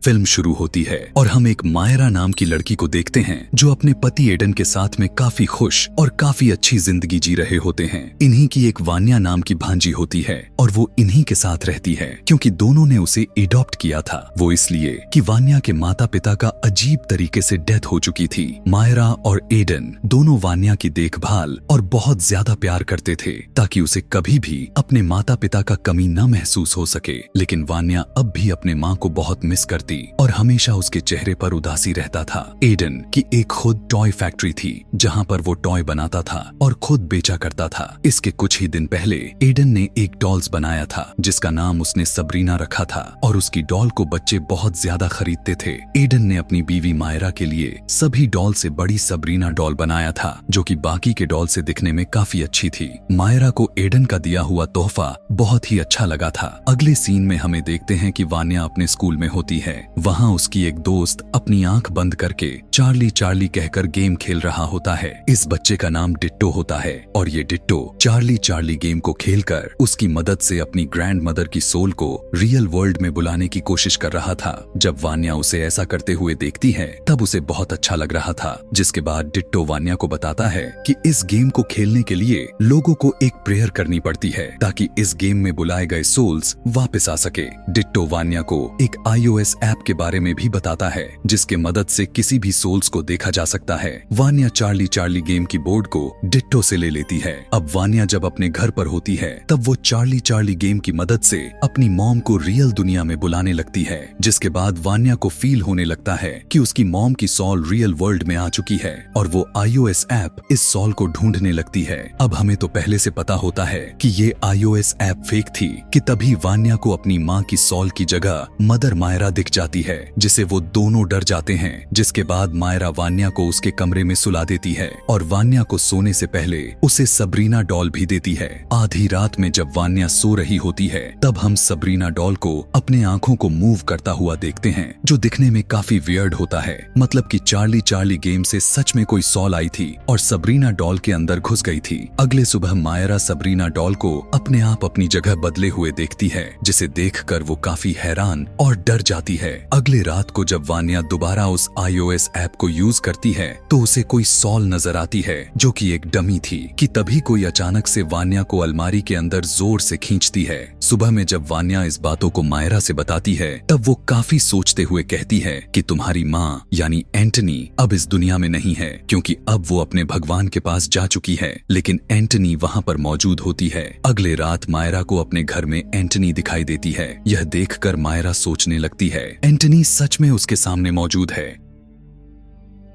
Film शुरू होती है और हम एक मायरा नाम की लड़की को देखते हैं जो अपने पति एडन के साथ में काफी खुश और काफी अच्छी जिंदगी जी रहे होते हैं। इन्हीं की एक वान्या नाम की भांजी होती है और वो इन्हीं के साथ रहती है क्योंकि दोनों ने उसे एडॉप्ट किया था। वो इसलिए कि वान्या के माता पिता का अजीब तरीके से डेथ हो चुकी थी। मायरा और एडन दोनों वान्या की देखभाल और बहुत ज्यादा प्यार करते थे ताकि उसे कभी भी अपने माता पिता का कमी न महसूस हो सके। लेकिन वान्या अब भी अपने माँ को बहुत मिस करती और हमेशा उसके चेहरे पर उदासी रहता था। एडन की एक खुद टॉय फैक्ट्री थी जहाँ पर वो टॉय बनाता था और खुद बेचा करता था। इसके कुछ ही दिन पहले एडन ने एक डॉल्स बनाया था जिसका नाम उसने सबरीना रखा था और उसकी डॉल को बच्चे बहुत ज्यादा खरीदते थे। एडन ने अपनी बीवी मायरा के लिए सभी डॉल से बड़ी सबरीना डॉल बनाया था जो कि बाकी के डॉल से दिखने में काफी अच्छी थी। मायरा को एडन का दिया हुआ तोहफा बहुत ही अच्छा लगा था। अगले सीन में हमें देखते हैं कि वान्या अपने स्कूल में होती है। वहाँ उसकी एक दोस्त अपनी आंख बंद करके चार्ली चार्ली कहकर गेम खेल रहा होता है। इस बच्चे का नाम डिट्टो होता है और ये डिट्टो चार्ली चार्ली गेम को खेलकर उसकी मदद से अपनी ग्रैंड मदर की सोल को रियल वर्ल्ड में बुलाने की कोशिश कर रहा था। जब वान्या उसे ऐसा करते हुए देखती है तब उसे बहुत अच्छा लग रहा था। जिसके बाद डिट्टो वान्या को बताता है कि इस गेम को खेलने के लिए लोगों को एक प्रेयर करनी पड़ती है ताकि इस गेम में बुलाए गए सोल्स वापस आ सके। डिट्टो वान्या को एक iOS ऐप के बारे में भी बताता है जिसके मदद से किसी भी सोल्स को देखा जा सकता है। वान्या चार्ली चार्ली गेम की बोर्ड को डिट्टो से ले लेती है। अब वान्या जब अपने घर पर होती है तब वो चार्ली चार्ली गेम की मदद से अपनी मॉम को रियल दुनिया में बुलाने लगती है। जिसके बाद वान्या को फील होने लगता है कि उसकी मॉम की सॉल रियल वर्ल्ड में आ चुकी है और वो iOS ऐप इस सॉल को ढूंढने लगती है। अब हमें तो पहले से पता होता है कि ये iOS ऐप फेक थी कि तभी वान्या को अपनी माँ की सॉल की जगह मदर मायरा दिख जाती है जिसे वो दोनों डर जाते हैं। जिसके बाद मायरा वान्या को उसके कमरे में सुला देती है और वान्या को सोने से पहले उसे सबरीना डॉल भी देती है। आधी रात में जब वान्या सो रही होती है तब हम सबरीना डॉल को अपने आंखों को मूव करता हुआ देखते हैं जो दिखने में काफी वियर्ड होता है। मतलब कि चार्ली चार्ली गेम से सच में कोई सॉल आई थी और सबरीना डॉल के अंदर घुस गई थी। अगले सुबह मायरा सबरीना डॉल को अपने आप अपनी जगह बदले हुए देखती है जिसे देखकर वो काफी हैरान और डर जाती है। अगले रात को जब वान्या दोबारा उस iOS ऐप को यूज करती है तो उसे कोई सॉल नजर आती है जो कि एक डमी थी कि तभी कोई अचानक से वान्या को अलमारी के अंदर जोर से खींचती है। सुबह में जब वान्या इस बातों को मायरा से बताती है तब वो काफी सोचते हुए कहती है कि तुम्हारी माँ यानी एंटनी अब इस दुनिया में नहीं है क्योंकि अब वो अपने भगवान के पास जा चुकी है। लेकिन एंटनी वहाँ पर मौजूद होती है। अगले रात मायरा को अपने घर में एंटनी दिखाई देती है। यह देखकर मायरा सोचने लगती है एंटनी सच में उसके सामने मौजूद है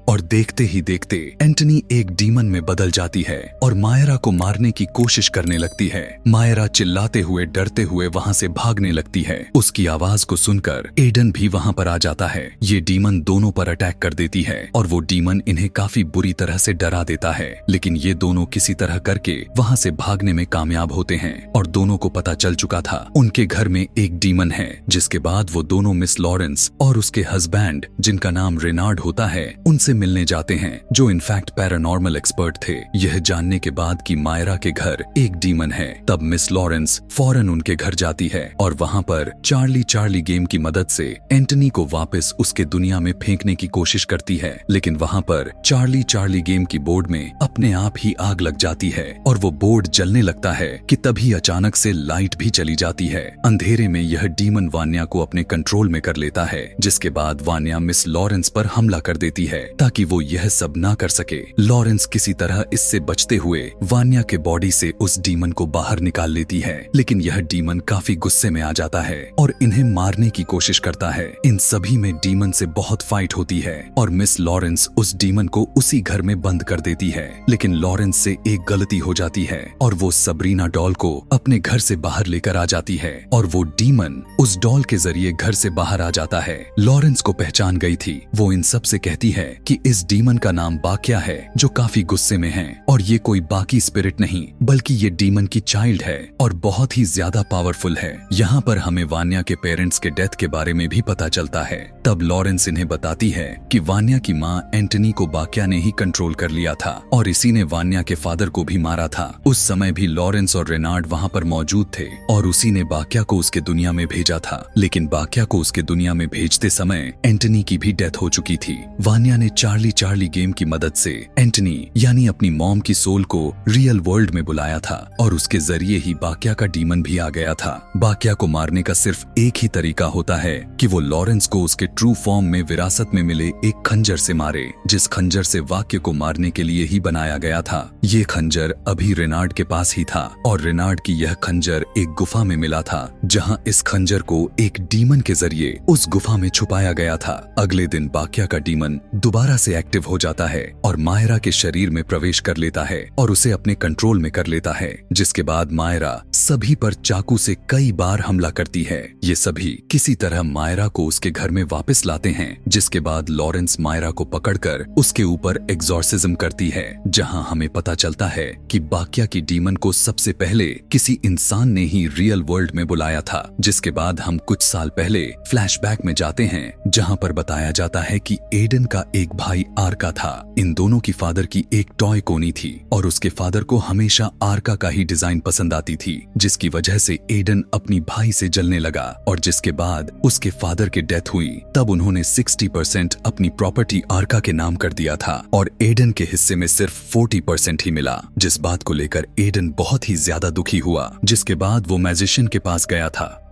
और देखते ही देखते एंटनी एक डीमन में बदल जाती है और मायरा को मारने की कोशिश करने लगती है। मायरा चिल्लाते हुए डरते हुए वहाँ से भागने लगती है। उसकी आवाज को सुनकर एडन भी वहाँ पर आ जाता है। ये डीमन दोनों पर अटैक कर देती है और वो डीमन इन्हें काफी बुरी तरह से डरा देता है। लेकिन ये दोनों किसी तरह करके वहाँ से भागने में कामयाब होते हैं और दोनों को पता चल चुका था उनके घर में एक डीमन है। जिसके बाद वो दोनों मिस लॉरेंस और उसके हस्बैंड जिनका नाम रेनार्ड होता है उनसे मिलने जाते हैं जो इनफैक्ट पैरानॉर्मल एक्सपर्ट थे। यह जानने के बाद कि मायरा के घर एक डीमन है तब मिस लॉरेंस फौरन उनके घर जाती है और वहाँ पर चार्ली चार्ली गेम की मदद से एंटनी को वापस उसके दुनिया में फेंकने की कोशिश करती है। लेकिन वहाँ पर चार्ली चार्ली गेम की बोर्ड में अपने आप ही आग लग जाती है और वो बोर्ड जलने लगता है कि तभी अचानक से लाइट भी चली जाती है। अंधेरे में यह डीमन वान्या को अपने कंट्रोल में कर लेता है। जिसके बाद वान्या मिस लॉरेंस पर हमला कर देती है ताकि वो यह सब ना कर सके। लॉरेंस किसी तरह इससे बचते हुए वान्या के बॉडी से उस डीमन को बाहर निकाल लेती है। लेकिन यह डीमन काफी गुस्से में आ जाता है और इन्हें मारने की कोशिश करता है। इन सभी में डीमन से बहुत फाइट होती है और मिस लॉरेंस उस डीमन को उसी घर में बंद कर देती है। लेकिन लॉरेंस से एक गलती हो जाती है और वो सबरीना डॉल को अपने घर से बाहर लेकर आ जाती है और वो डीमन उस डॉल के जरिए घर से बाहर आ जाता है। लॉरेंस को पहचान गई थी। वो इन सब से कहती है कि कि इस डीमन का नाम बाक्या है, जो काफी गुस्से में है, और ये कोई बाकी स्पिरिट नहीं बल्कि ये डीमन की चाइल्ड है और बहुत ही ज्यादा पावरफुल है। यहाँ पर हमें वान्या के पेरेंट्स के डेथ के बारे में भी पता चलता है। तब लॉरेंस इन्हें बताती है कि वान्या की माँ एंटनी को बाक्या ने ही कंट्रोल कर लिया था और इसी ने वान्या के फादर को भी मारा था। उस समय भी लॉरेंस और रेनार्ड वहाँ पर मौजूद थे और उसी ने बाक्या को उसके दुनिया में भेजा था। लेकिन बाक्या को उसके दुनिया में भेजते समय एंटनी की भी डेथ हो चुकी थी। वान्या ने चार्ली गेम की मदद से एंटनी यानी अपनी मॉम की सोल को रियल वर्ल्ड में बुलाया था और उसके जरिए ही बाक्या का डीमन भी आ गया था। बाक्या को मारने का सिर्फ एक ही तरीका होता है कि वो लॉरेंस को उसके ट्रू फॉर्म में विरासत में मिले एक खंजर से मारे, जिस खंजर से वाक्य को मारने के लिए ही बनाया गया था। ये खंजर अभी रेनार्ड के पास ही था और रेनार्ड की यह खंजर एक गुफा में मिला था, जहां इस खंजर को एक डीमन के जरिए उस गुफा में छुपाया गया था। अगले दिन बाक्या का डीमन दोबारा से एक्टिव हो जाता है और मायरा के शरीर में प्रवेश कर लेता है और उसे अपने कंट्रोल में कर लेता है, जिसके बाद मायरा सभी पर चाकू से कई बार हमला करती है। ये सभी किसी तरह मायरा को उसके घर में वापस लाते हैं, जिसके बाद लॉरेंस मायरा को पकड़कर उसके ऊपर एग्जॉर्सिज्म करती है, जहां हमें पता चलता है कि बाक्या की डीमन को सबसे पहले किसी इंसान ने ही रियल वर्ल्ड में बुलाया था। जिसके बाद हम कुछ साल पहले फ्लैशबैक में जाते हैं, जहां पर बताया जाता है कि एडन का एक भाई आर्का था। इन दोनों की फादर की एक टॉय कोनी थी और उसके फादर को हमेशा आर्का का ही डिजाइन पसंद आती थी, जिसकी वजह से एडन अपनी भाई से जलने लगा और जिसके बाद उसके फादर की डेथ हुई। तब उन्होंने 60% अपनी प्रॉपर्टी आर्का के नाम कर दिया था और एडन के हिस्से में सिर्फ 40% ही मिला, जिस बात को लेकर एडन बहुत ही ज्यादा दुखी हुआ। जिसके बाद वो मैजिशियन के पास गया था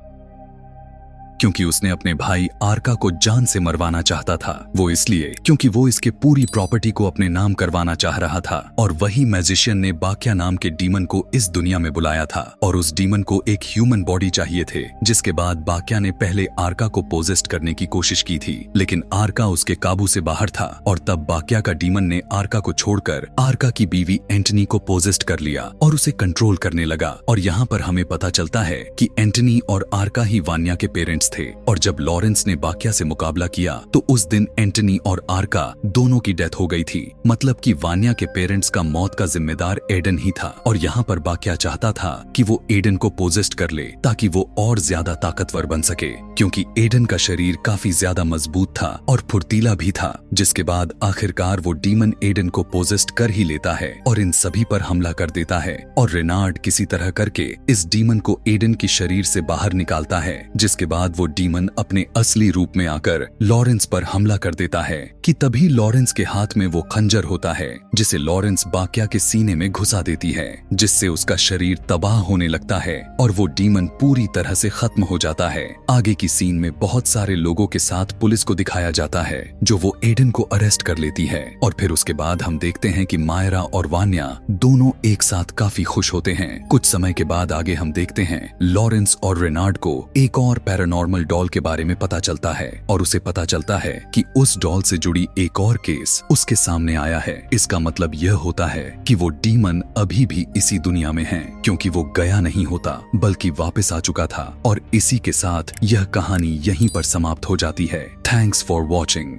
क्योंकि उसने अपने भाई आर्का को जान से मरवाना चाहता था। वो इसलिए क्योंकि वो इसके पूरी प्रॉपर्टी को अपने नाम करवाना चाह रहा था और वही मैजिशियन ने बाक्या नाम के डीमन को इस दुनिया में बुलाया था और उस डीमन को एक ह्यूमन बॉडी चाहिए थे। जिसके बाद बाक्या ने पहले आर्का को पोजेस्ट करने की कोशिश की थी, लेकिन आर्का उसके काबू से बाहर था और तब बाक्या का डीमन ने आर्का को छोड़कर आर्का की बीवी एंटनी को पोजेस्ट कर लिया और उसे कंट्रोल करने लगा। और यहाँ पर हमें पता चलता है कि एंटनी और आर्का ही वान्या के पेरेंट्स थे और जब लॉरेंस ने बाक्या से मुकाबला किया तो उस दिन एंटनी और आर्का दोनों की डेथ हो गई थी। मतलब कि वान्या के पेरेंट्स का मौत का जिम्मेदार एडन ही था और यहाँ पर बाक्या चाहता था कि वो एडन को पोजेस्ट कर ले ताकि वो और ज्यादा ताकतवर बन सके, क्योंकि एडन का शरीर काफी ज्यादा मजबूत था और फुर्तीला भी था। जिसके बाद आखिरकार वो डीमन एडन को पोजेस्ट कर ही लेता है और इन सभी पर हमला कर देता है और रेनार्ड किसी तरह करके इस डीमन को एडन की शरीर से बाहर निकालता है। जिसके बाद वो डीमन अपने असली रूप में आकर लॉरेंस पर हमला कर देता है कि तभी लॉरेंस के हाथ में वो खंजर होता है जिसे लॉरेंस बाक्या के सीने में घुसा देती है, जिससे उसका शरीर तबाह होने लगता है और वो डीमन पूरी तरह से खत्म हो जाता है। आगे की सीन में बहुत सारे लोगों के साथ पुलिस को दिखाया जाता है जो वो एडन को अरेस्ट कर लेती है और फिर उसके बाद हम देखते हैं कि मायरा और वान्या दोनों एक साथ काफी खुश होते हैं। कुछ समय के बाद आगे हम देखते हैं लॉरेंस और रेनार्ड को एक और पैरानॉर्मल डॉल के बारे में पता चलता है और उसे पता चलता है कि उस डॉल से जुड़ी एक और केस उसके सामने आया है। इसका मतलब यह होता है कि वो डीमन अभी भी इसी दुनिया में है, क्योंकि वो गया नहीं होता बल्कि वापस आ चुका था। और इसी के साथ यह कहानी यहीं पर समाप्त हो जाती है। Thanks for watching.